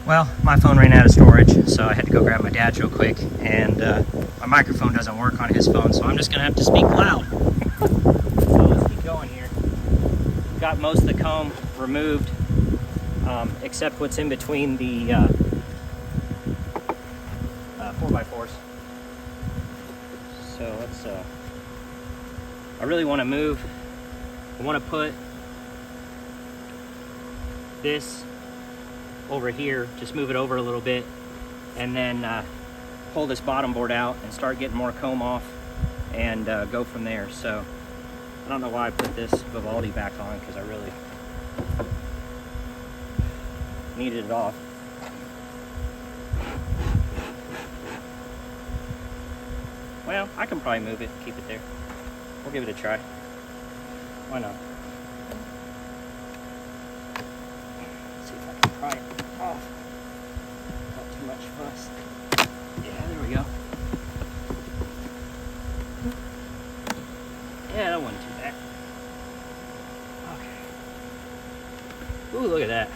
Well, my phone ran out of storage, so I had to go grab my dad's real quick, and my microphone doesn't work on his phone, so I'm just gonna have to speak loud. So let's keep going here. Got most of the comb removed, except what's in between the 4x4s. So let's, I really want to move, I want to put this over here, just move it over a little bit, and then pull this bottom board out and start getting more comb off and go from there. So I don't know why I put this Vivaldi back on, because I really needed it off. Well, I can probably move it and keep it there. We'll give it a try. Why not? Let's see if I can pry it off. Not too much fuss. Yeah, there we go. Yeah, that wasn't too bad. Okay. Ooh, look at that.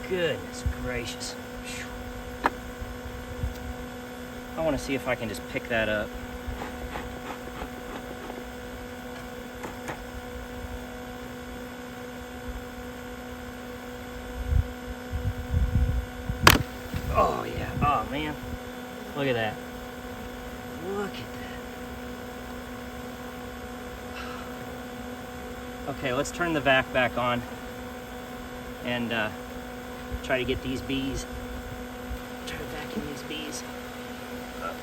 Goodness gracious. I want to see if I can just pick that up. Oh yeah, oh man. Look at that. Look at that. Okay, let's turn the vac back on and try to get these bees. Try to vacuum these bees up.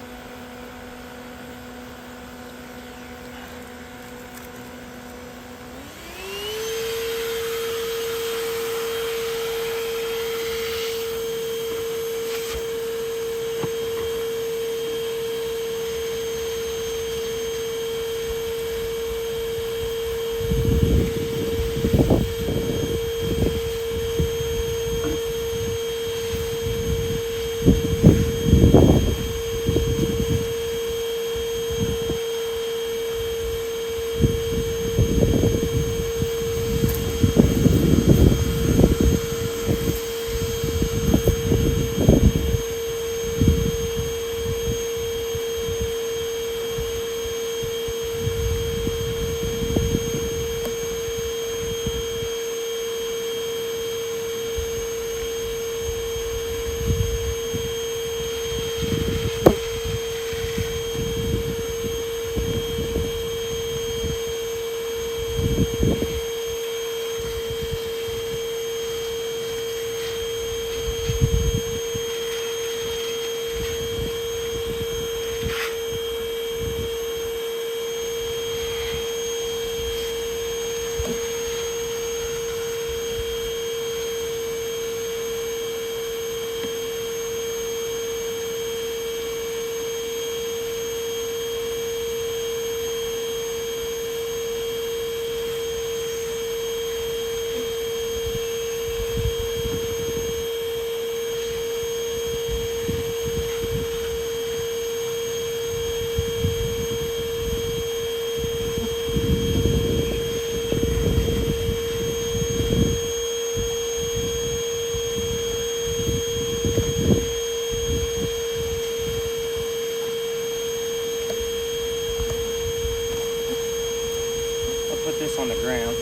On the ground.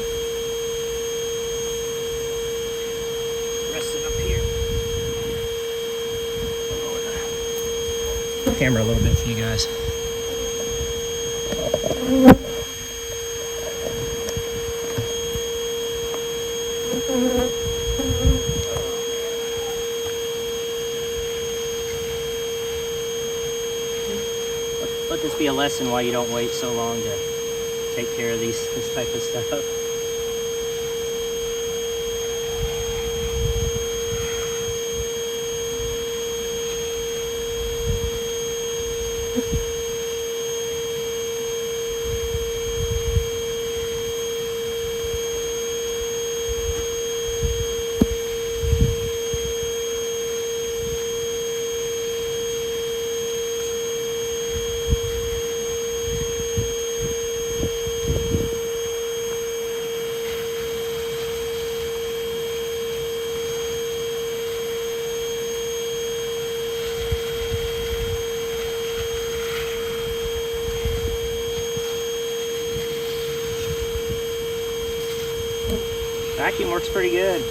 Rest it up here. Lower the camera a little bit for you guys. Let this be a lesson why you don't wait so long to take care of this type of stuff. Vacuum works pretty good.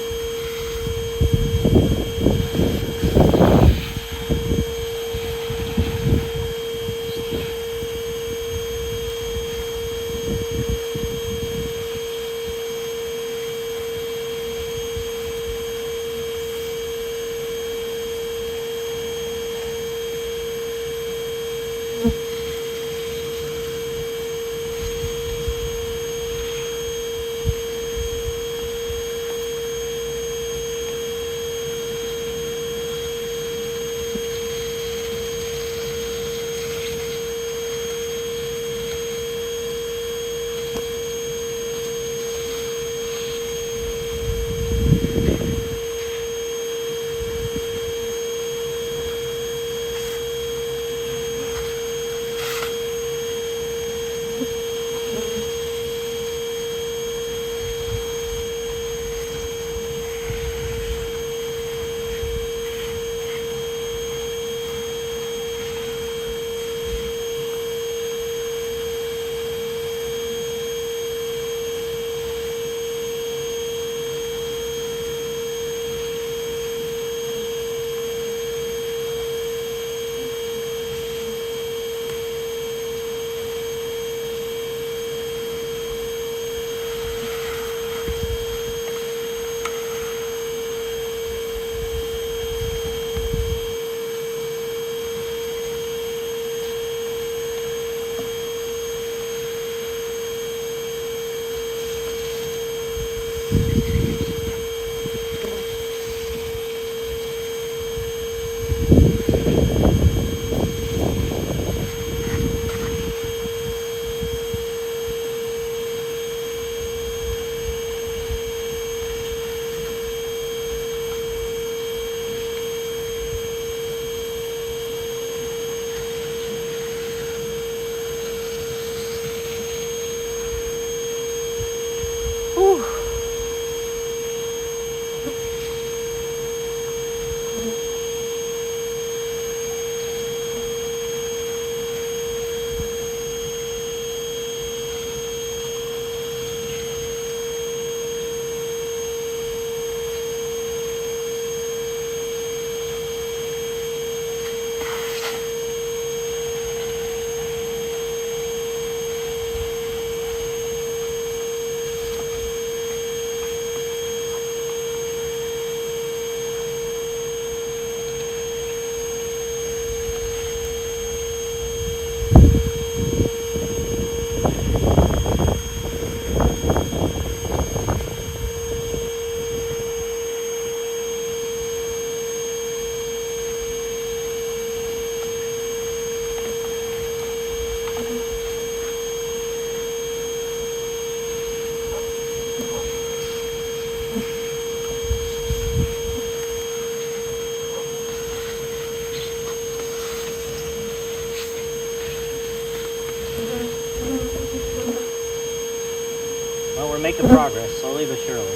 Well, we're making progress, slowly but surely.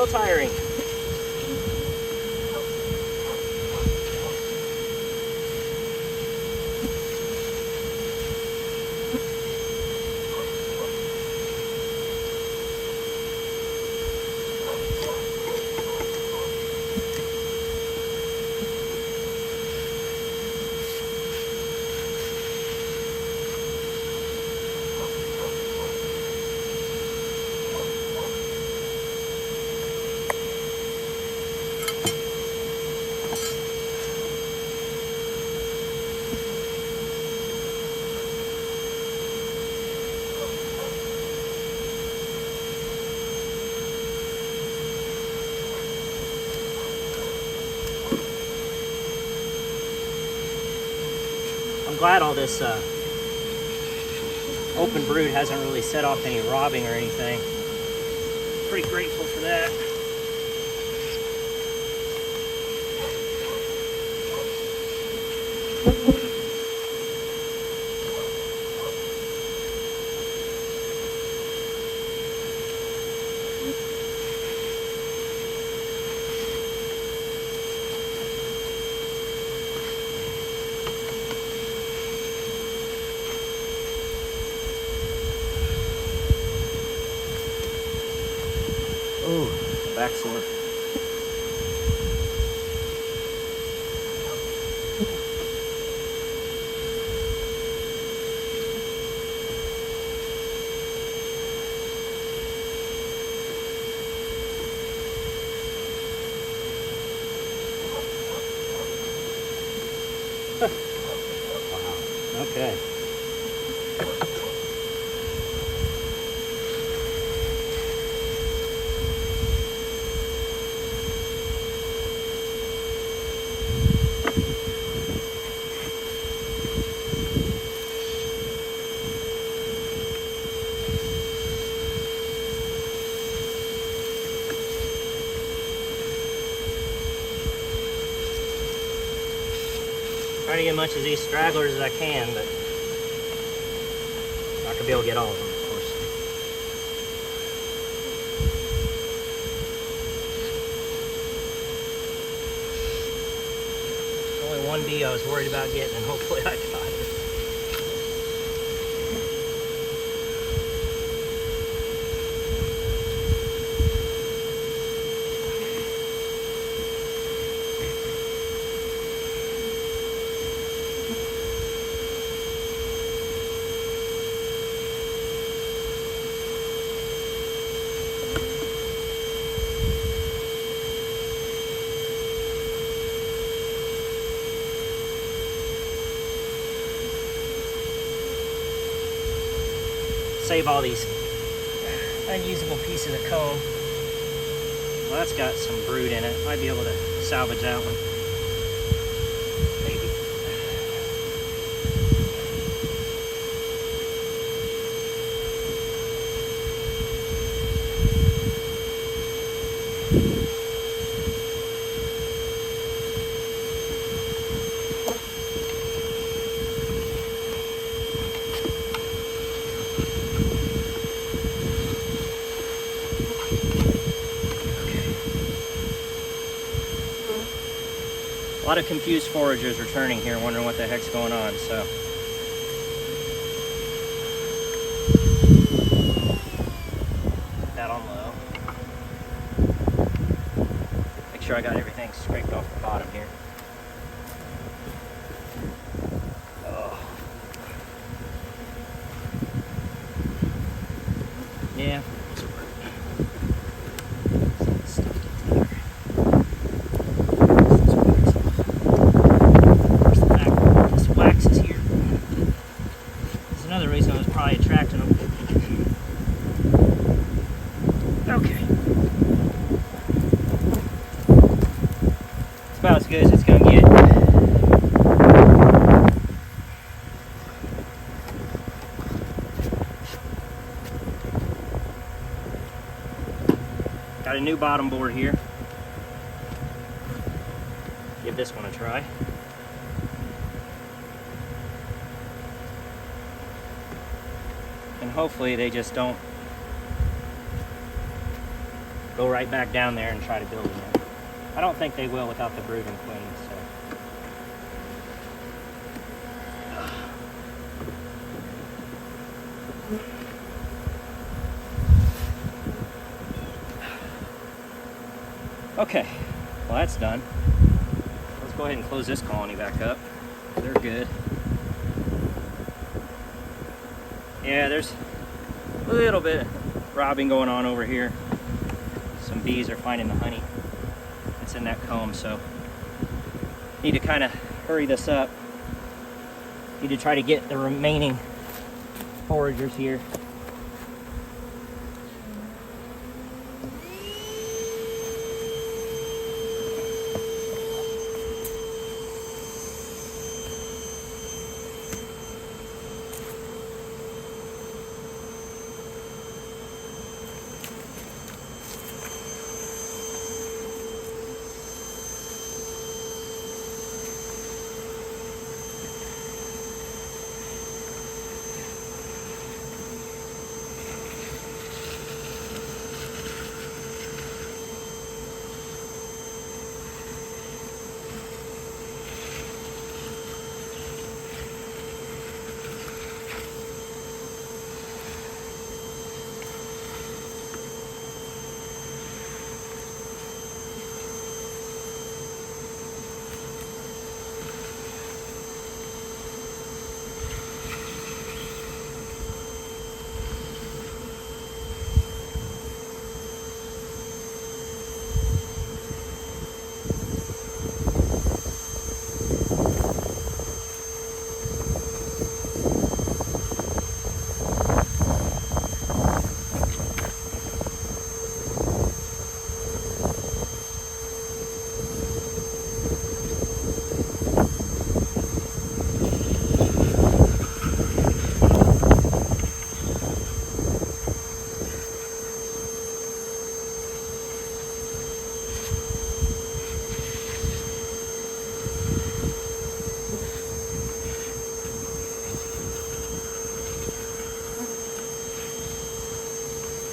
little tiring. I'm glad all this open brood hasn't really set off any robbing or anything. Pretty grateful for that. Ooh, back sore. Wow, okay. Trying to get as much of these stragglers as I can, but I'm not gonna be able to get all of them, of course. Only one bee I was worried about getting, and hopefully I got it. Save all these unusable pieces of comb. Well, that's got some brood in it. Might be able to salvage that one. Maybe. A lot of confused foragers returning here, wondering what the heck's going on, so. Put that on low. Make sure I got everything scraped off the bottom here. Oh. Yeah. About as good as it's gonna get. Got a new bottom board here. Give this one a try. And hopefully they just don't go right back down there and try to build again. I don't think they will without the brooding queen, so. Okay, well that's done. Let's go ahead and close this colony back up. They're good. Yeah, there's a little bit of robbing going on over here. Some bees are finding the honey that's in that comb, so need to kind of hurry this up. Need to try to get the remaining foragers here.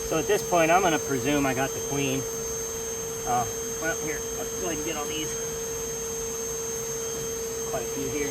So at this point, I'm going to presume I got the queen. Well, here, let's go ahead and get on these. Quite a few here.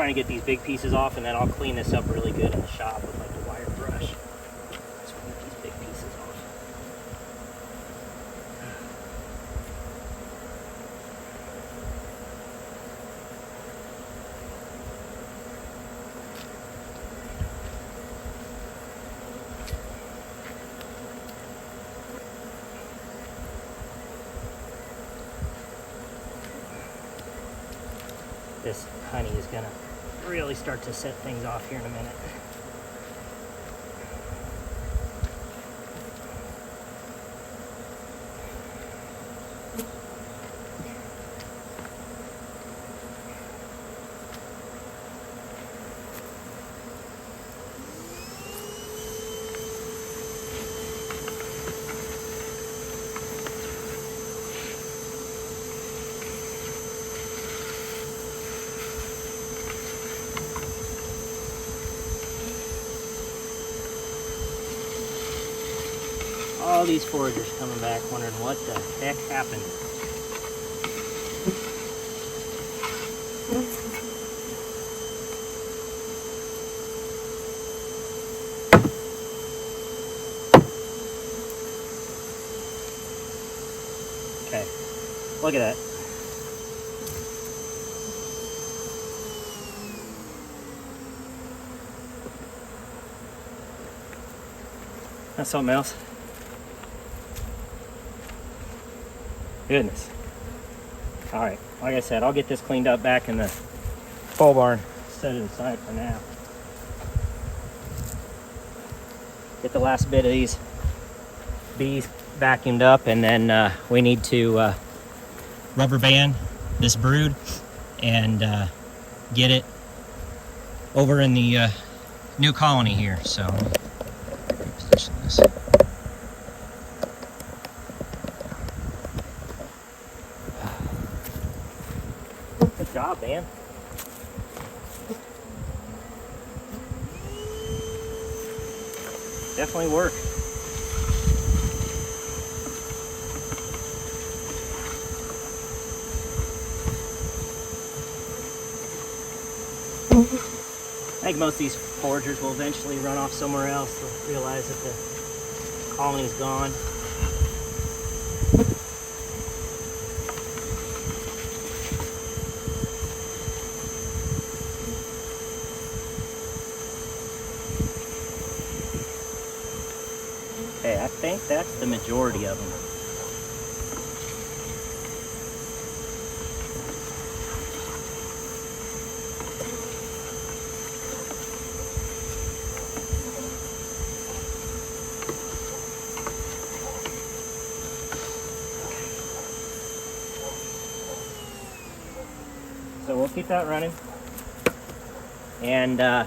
trying to get these big pieces off, and then I'll clean this up really good in the shop with like a wire brush. So we get these big pieces off. This honey is gonna really start to set things off here in a minute. All these foragers coming back wondering what the heck happened. Okay, look at that. That's something else. Goodness. All right, like I said, I'll get this cleaned up back in the pole barn, set it aside for now. Get the last bit of these bees vacuumed up, and then we need to rubber band this brood and get it over in the new colony here. So position this. Good job, man. Definitely work. I think most of these foragers will eventually run off somewhere else. They'll realize that the colony's gone. Okay, I think that's the majority of them. So we'll keep that running. And let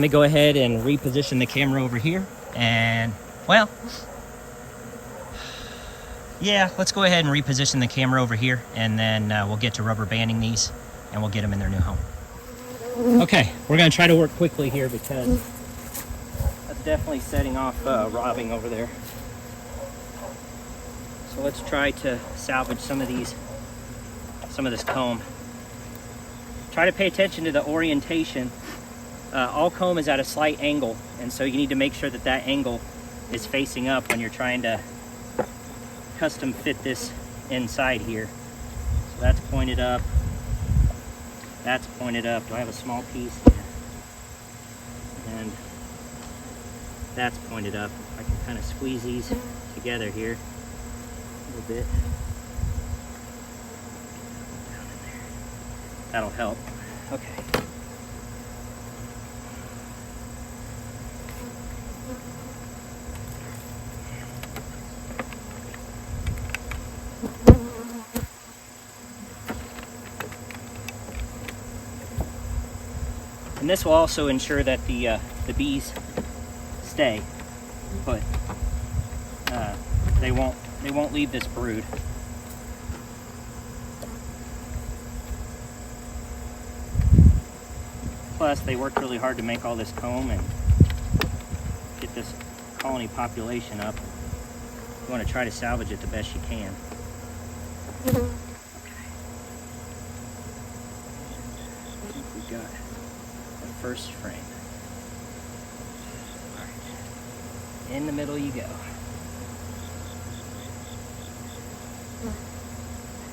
me go ahead and reposition the camera over here. And, well, yeah, let's go ahead and reposition the camera over here, and then we'll get to rubber banding these, and we'll get them in their new home. Okay, we're going to try to work quickly here because that's definitely setting off robbing over there. So let's try to salvage some of this comb. Try to pay attention to the orientation. All comb is at a slight angle, and so you need to make sure that that angle is facing up when you're trying to custom fit this inside here. So that's pointed up. That's pointed up. Do I have a small piece? Yeah. And that's pointed up. I can kind of squeeze these together here a little bit. Down in there. That'll help. Okay. And this will also ensure that the bees stay put. They won't leave this brood. Plus, they worked really hard to make all this comb and get this colony population up. You want to try to salvage it the best you can. Okay. got the first frame. All right. In the middle you go.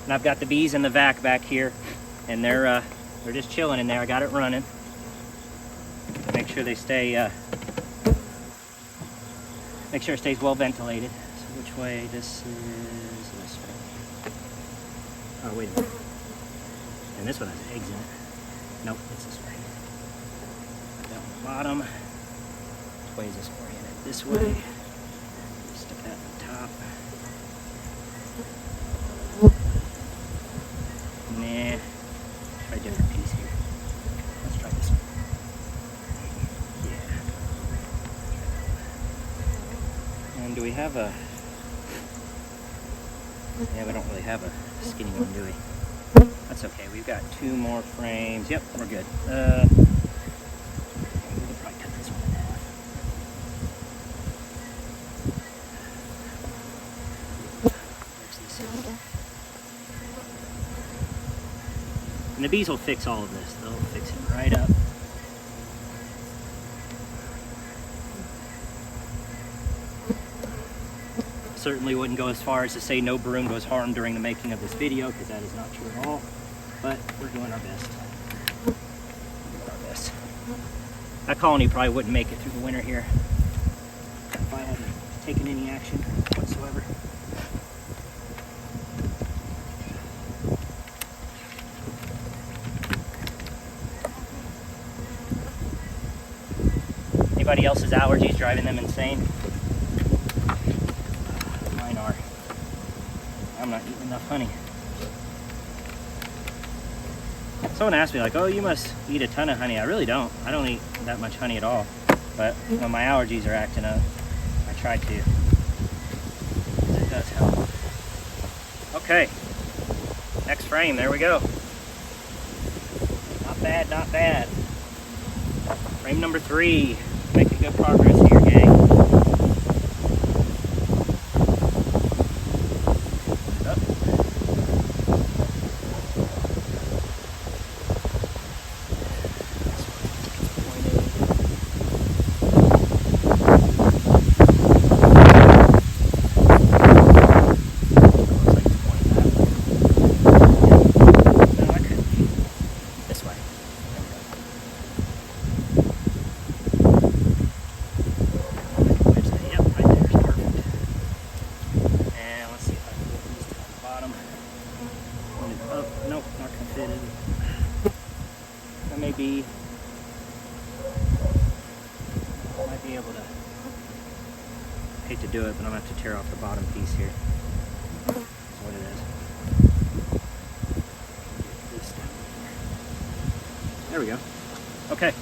And I've got the bees in the vac back here, and they're just chilling in there. I got it running. Make sure they stay. Make sure it stays well ventilated. So which way? This is this way. Oh wait a minute. And this one has eggs in it. Nope, it's this way. Put that on the bottom. Which way is this oriented? This way. Stick that on the top. Nah. Try a different piece here. Let's try this one. Yeah. And do we have a... Yeah, we don't really have a skinny one, do we? That's okay. We've got 2 more frames. Yep, we're good. We could probably cut this one in half. There's this one. And the bees will fix all of this. They'll fix it right up. Certainly wouldn't go as far as to say no broom was harmed during the making of this video, because that is not true at all. But we're doing our best. That colony probably wouldn't make it through the winter here if I hadn't taken any action whatsoever. Anybody else's allergies driving them insane? Mine are. I'm not eating enough honey. Someone asked me, like, oh, you must eat a ton of honey. I really don't. I don't eat that much honey at all. But when my allergies are acting up, I try to. It does help. Okay. Next frame. There we go. Not bad, not bad. Frame number 3. Making good progress here, gang. Might be able to, hate to do it, but I'm going to have to tear off the bottom piece here. That's what it is. This down here. There we go. Okay.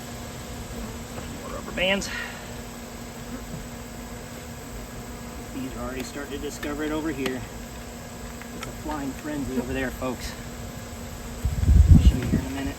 More rubber bands. These are already starting to discover it over here. It's a flying frenzy over there, folks. I'll show you here in a minute.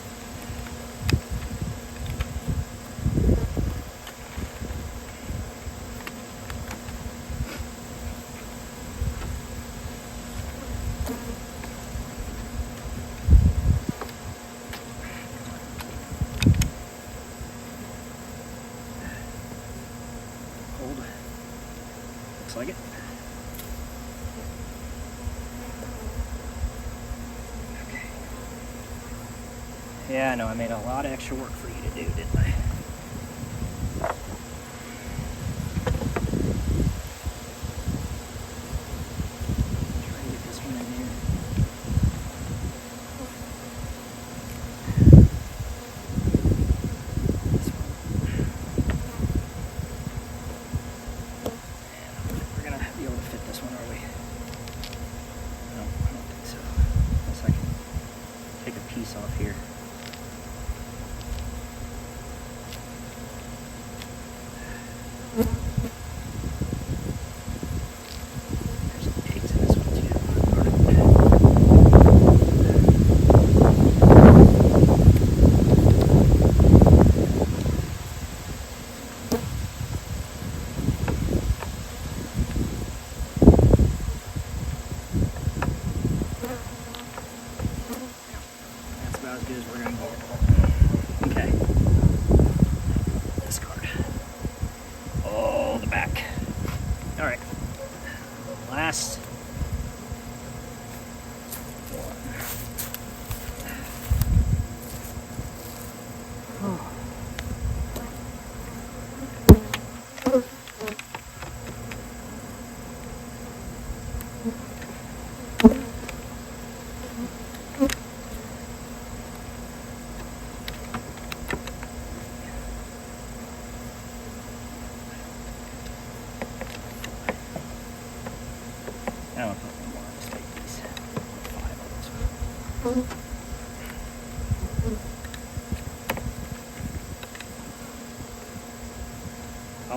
Looks like it. Okay. Yeah, I know I made a lot of extra work for you to do, didn't I? Try and get this one in here. Off here. There's some eggs in this one too. As good as we're going to get. All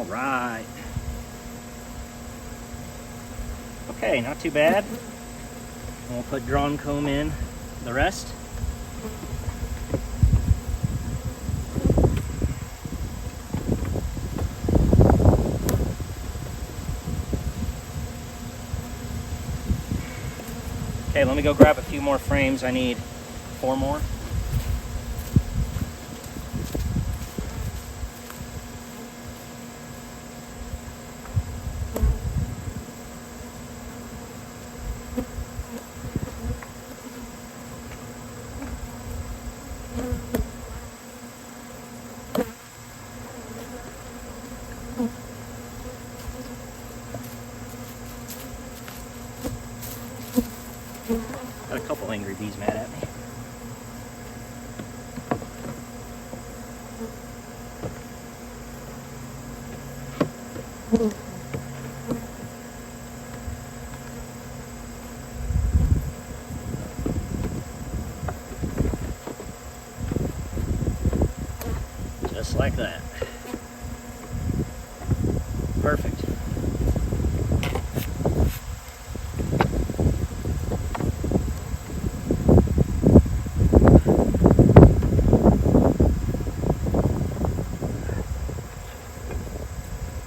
right. Okay, not too bad. We'll put drawn comb in the rest. Okay, let me go grab a few more frames. I need 4 more. Got a couple angry bees mad at me. Just like that. Perfect.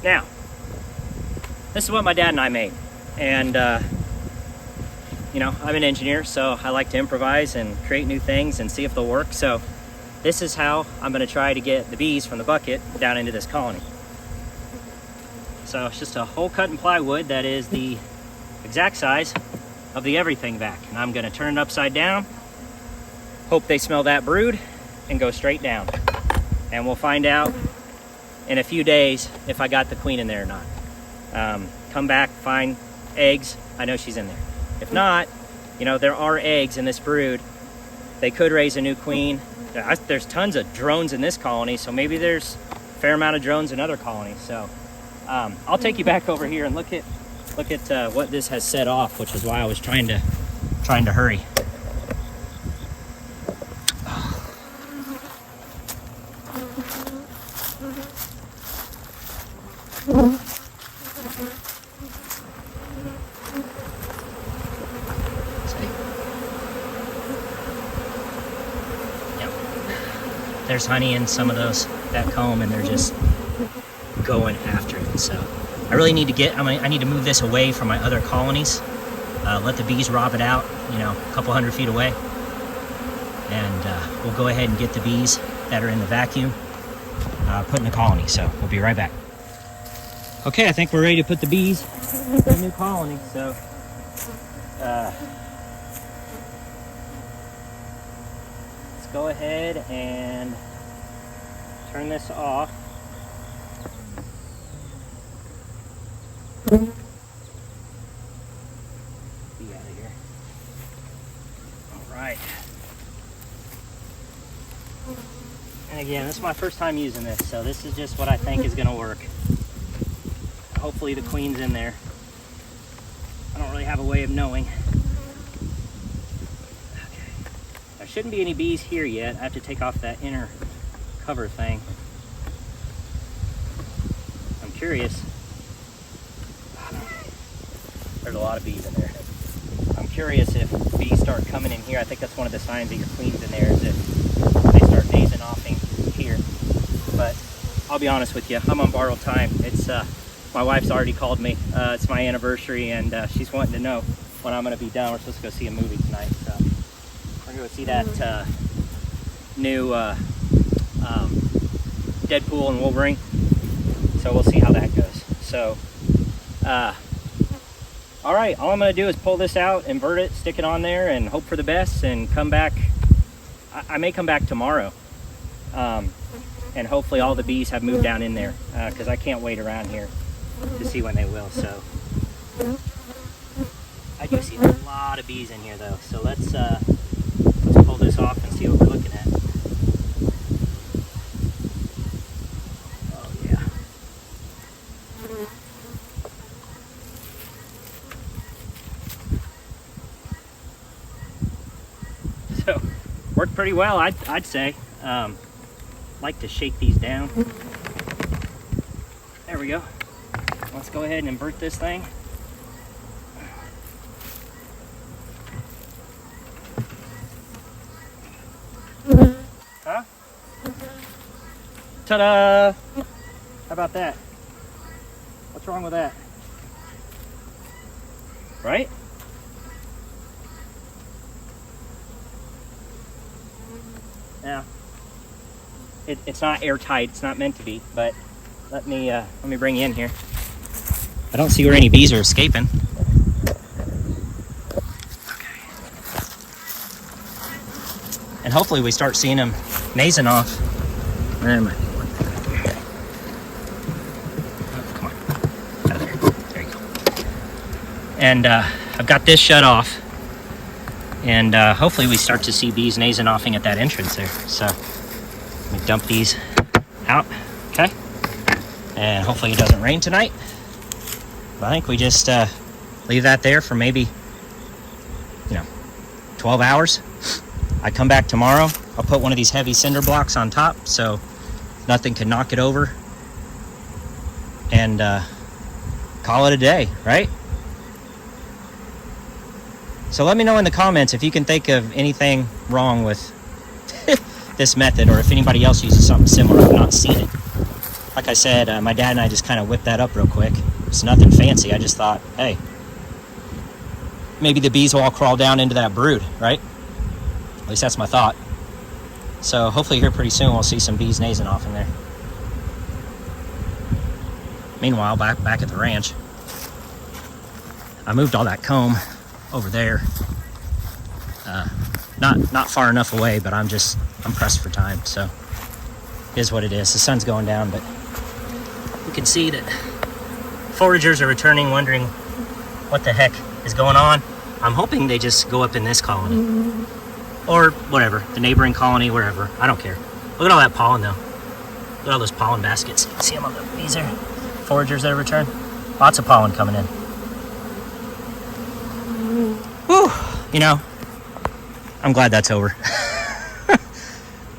Now, this is what my dad and I made. And, you know, I'm an engineer, so I like to improvise and create new things and see if they'll work. So this is how I'm going to try to get the bees from the bucket down into this colony. So it's just a hole cut in plywood that is the exact size of the Everything Vac. And I'm going to turn it upside down, hope they smell that brood, and go straight down. And we'll find out in a few days if I got the queen in there or not. Come back, find eggs. I know she's in there. If not, you know, there are eggs in this brood. They could raise a new queen. There's tons of drones in this colony, so maybe there's a fair amount of drones in other colonies. So I'll take you back over here and look at what this has set off, which is why I was trying to hurry. There's honey in some of that comb, and they're just going after it. So I really need to I need to move this away from my other colonies, let the bees rob it out, you know, a couple 100 feet away, and we'll go ahead and get the bees that are in the vacuum put in the colony. So we'll be right back. Okay, I think we're ready to put the bees in the new colony. So let's go ahead and turn this off. Be out of here. All right. And again, this is my first time using this, so this is just what I think is going to work. Hopefully the queen's in there. I don't really have a way of knowing. Okay. There shouldn't be any bees here yet. I have to take off that inner cover thing. I'm curious. There's a lot of bees in there. I'm curious if bees start coming in here. I think that's one of the signs that your queen's in there, is if they start nasing offing here. But I'll be honest with you, I'm on borrowed time. It's my wife's already called me. It's my anniversary, and she's wanting to know when I'm going to be done. We're supposed to go see a movie tonight, so we're going to go see that new Deadpool and Wolverine. So we'll see how that goes. So, all right, all I'm going to do is pull this out, invert it, stick it on there, and hope for the best, and come back. I may come back tomorrow, and hopefully all the bees have moved down in there, because I can't wait around here to see when they will. So I do see a lot of bees in here, though. So let's pull this off and see what we're looking at. Oh yeah. So worked pretty well, I'd say. Like to shake these down. There we go. Let's go ahead and invert this thing. Huh? Ta-da! How about that? What's wrong with that? Right? Yeah. It's not airtight. It's not meant to be. But let me bring you in here. I don't see where any bees are escaping. Okay. And hopefully we start seeing them nasing off. There might be one thing right there. Oh, come on. Out of there. There you go. And I've got this shut off. And hopefully we start to see bees nasing offing at that entrance there. So let me dump these out. Okay. And hopefully it doesn't rain tonight. But I think we just leave that there for maybe, 12 hours. I come back tomorrow. I'll put one of these heavy cinder blocks on top so nothing can knock it over. And call it a day, right? So let me know in the comments if you can think of anything wrong with this method, or if anybody else uses something similar. I've not seen it. Like I said, my dad and I just kind of whipped that up real quick. It's nothing fancy. I just thought, hey, maybe the bees will all crawl down into that brood, right? At least that's my thought. So hopefully here pretty soon we'll see some bees nasing off in there. Meanwhile, back at the ranch, I moved all that comb over there. Not far enough away, but I'm pressed for time, so it is what it is. The sun's going down, but you can see that foragers are returning, wondering what the heck is going on. I'm hoping they just go up in this colony, or whatever, the neighboring colony, wherever. I don't care. Look at all that pollen, though. Look at all those pollen baskets. See them on the bees there? Foragers that have returned. Lots of pollen coming in. Whew, I'm glad that's over.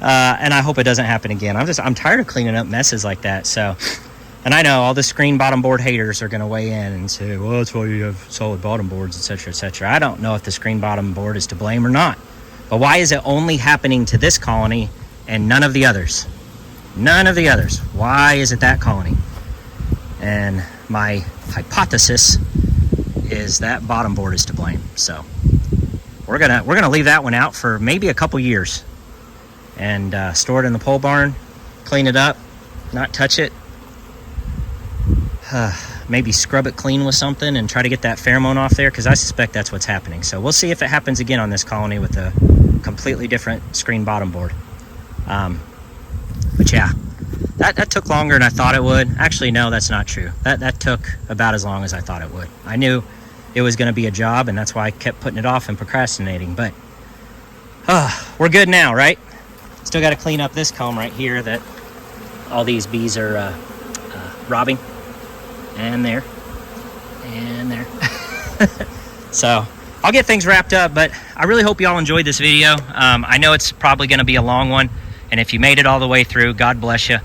And I hope it doesn't happen again. I'm tired of cleaning up messes like that. So, and I know all the screen bottom board haters are going to weigh in and say, well, that's why you have solid bottom boards, etc., etc. I don't know if the screen bottom board is to blame or not. But why is it only happening to this colony and none of the others? None of the others. Why is it that colony? And my hypothesis is that bottom board is to blame. So we're gonna leave that one out for maybe a couple years and store it in the pole barn, clean it up, not touch it, maybe scrub it clean with something and try to get that pheromone off there, because I suspect that's what's happening. So we'll see if it happens again on this colony with a completely different screen bottom board. But yeah, that took longer than I thought it would. Actually, no, that's not true. That took about as long as I thought it would. I knew it was going to be a job, and that's why I kept putting it off and procrastinating. But we're good now, right? Still got to clean up this comb right here that all these bees are robbing. And there. And there. So I'll get things wrapped up, but I really hope y'all enjoyed this video. I know it's probably going to be a long one, and if you made it all the way through, God bless you.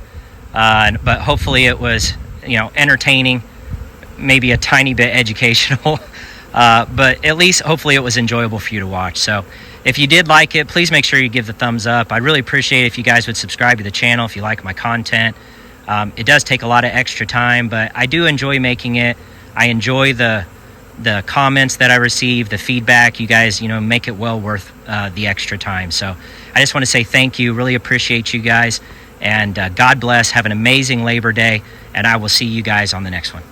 But hopefully it was, entertaining, maybe a tiny bit educational, but at least hopefully it was enjoyable for you to watch. So if you did like it, please make sure you give the thumbs up. I'd really appreciate it if you guys would subscribe to the channel if you like my content. It does take a lot of extra time, but I do enjoy making it. I enjoy the comments that I receive, the feedback. You guys, make it well worth the extra time. So I just want to say thank you. Really appreciate you guys. And God bless. Have an amazing Labor Day. And I will see you guys on the next one.